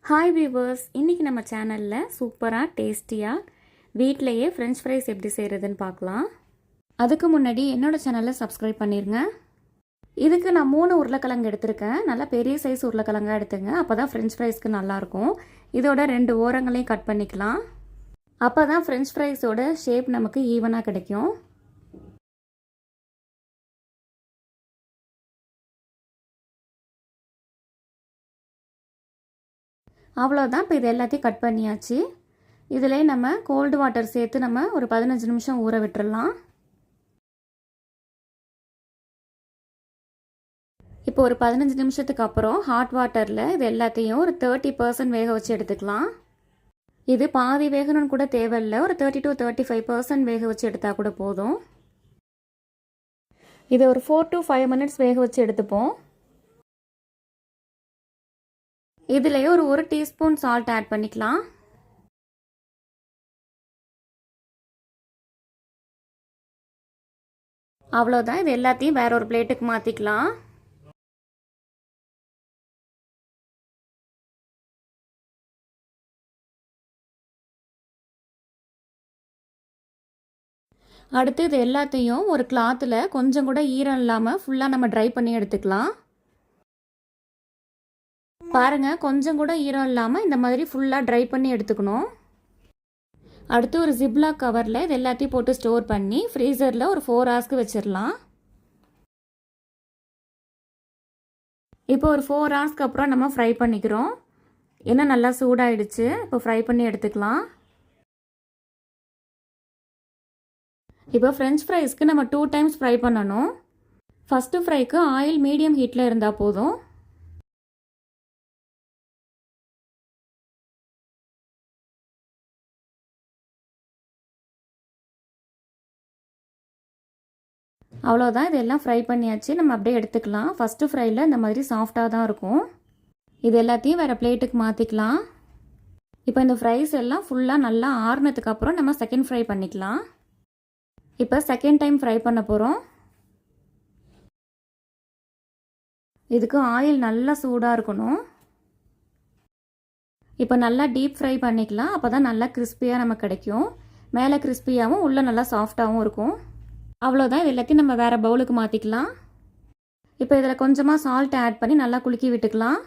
Hi viewers, இன்றைக்கி நம்ம சேனலில் சூப்பராக டேஸ்டியாக வீட்டிலையே ஃப்ரெஞ்ச் ஃப்ரைஸ் எப்படி செய்கிறதுன்னு பார்க்கலாம். அதுக்கு முன்னாடி என்னோடய சேனலை சப்ஸ்கிரைப் பண்ணிடுங்க. இதுக்கு நான் 3 உருளைக்கிழங்கு எடுத்திருக்கேன். நல்லா பெரிய சைஸ் உருளைக்கிழங்காக எடுத்துங்க, அப்போ தான் ஃப்ரெஞ்ச் ஃப்ரைஸ்க்கு நல்லாயிருக்கும். இதோட 2 ஓரங்களையும் கட் பண்ணிக்கலாம். அப்போ தான் ஃப்ரெஞ்ச் ஃப்ரைஸோட ஷேப் நமக்கு ஈவனாக கிடைக்கும். அவ்வளோதான். இப்போ இது எல்லாத்தையும் கட் பண்ணியாச்சு. இதில் நம்ம கோல்டு வாட்டர் சேர்த்து நம்ம ஒரு 15 நிமிஷம் ஊற விட்டுடலாம். இப்போ ஒரு 15 நிமிஷத்துக்கு அப்புறம் ஹாட் வாட்டரில் இது எல்லாத்தையும் ஒரு 30% வேக வச்சு எடுத்துக்கலாம். இது பாதி வேகணும்னு கூட தேவையில்லை, ஒரு 30 to 35% வேக வச்சு எடுத்தால் கூட போதும். இதை ஒரு 4 to 5 மினிட்ஸ் வேக வச்சு எடுத்துப்போம். இதுலேயே ஒரு 1 டீஸ்பூன் சால்ட் ஆட் பண்ணிக்கலாம். அவ்வளோதான். இது எல்லாத்தையும் வேற ஒரு பிளேட்டுக்கு மாற்றிக்கலாம். அடுத்து இது எல்லாத்தையும் ஒரு கிளாத்தில் கொஞ்சம் கூட ஈரம் இல்லாமல் ஃபுல்லாக நம்ம ட்ரை பண்ணி எடுத்துக்கலாம். பாருங்கள், கொஞ்சம் கூட ஈரம் இல்லாமல் இந்த மாதிரி ஃபுல்லாக ட்ரை பண்ணி எடுத்துக்கணும். அடுத்து ஒரு ஜிப்லாக் கவரில் இது எல்லாத்தையும் போட்டு ஸ்டோர் பண்ணி ஃப்ரீசரில் ஒரு 4 ஹவர்ஸ்க்கு வச்சிடலாம். இப்போ ஒரு 4 ஹவர்ஸ்க்கு அப்புறம் நம்ம ஃப்ரை பண்ணிக்கிறோம். எண்ணெய் நல்லா சூடாயிடுச்சு. இப்போ ஃப்ரை பண்ணி எடுத்துக்கலாம். இப்போ ஃப்ரெஞ்ச் ஃப்ரைஸ்க்கு நம்ம 2 டைம்ஸ் ஃப்ரை பண்ணணும். ஃபஸ்ட்டு ஃப்ரைக்கு ஆயில் மீடியம் ஹீட்டில் இருந்தால் போதும். அவ்வளோதான். இதெல்லாம் ஃப்ரை பண்ணியாச்சு. நம்ம அப்படியே எடுத்துக்கலாம். ஃபஸ்ட்டு ஃப்ரையில் இந்த மாதிரி சாஃப்டாக தான் இருக்கும். இது எல்லாத்தையும் வேறு பிளேட்டுக்கு மாற்றிக்கலாம். இப்போ இந்த ஃப்ரைஸ் எல்லாம் ஃபுல்லாக நல்லா ஆறுனதுக்கு அப்புறம் நம்ம செகண்ட் ஃப்ரை பண்ணிக்கலாம். இப்போ செகண்ட் டைம் ஃப்ரை பண்ண போகிறோம். இதுக்கு ஆயில் நல்லா சூடாக இருக்கணும். இப்போ நல்லா டீப் ஃப்ரை பண்ணிக்கலாம். அப்போ தான் நல்லா கிறிஸ்பியாக நமக்கு கிடைக்கும். மேலே கிறிஸ்பியாகவும் உள்ளே நல்லா சாஃப்டாகவும் இருக்கும். அவ்வளோதான். இது எல்லாத்தையும் நம்ம வேறு பவுலுக்கு மாற்றிக்கலாம். இப்போ இதில் கொஞ்சமாக சால்ட் ஆட் பண்ணி நல்லா குலுக்கி விட்டுக்கலாம்.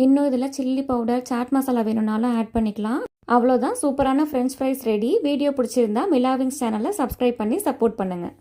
இன்னும் இதில் சில்லி பவுடர், சாட் மசாலா வேணும்னாலும் ஆட் பண்ணிக்கலாம். அவ்வளோதான். சூப்பரான ஃப்ரெஞ்ச் ஃப்ரைஸ் ரெடி. வீடியோ பிடிச்சிருந்தா மிலாவிங்ஸ் சேனலை சப்ஸ்கிரைப் பண்ணி சப்போர்ட் பண்ணுங்கள்.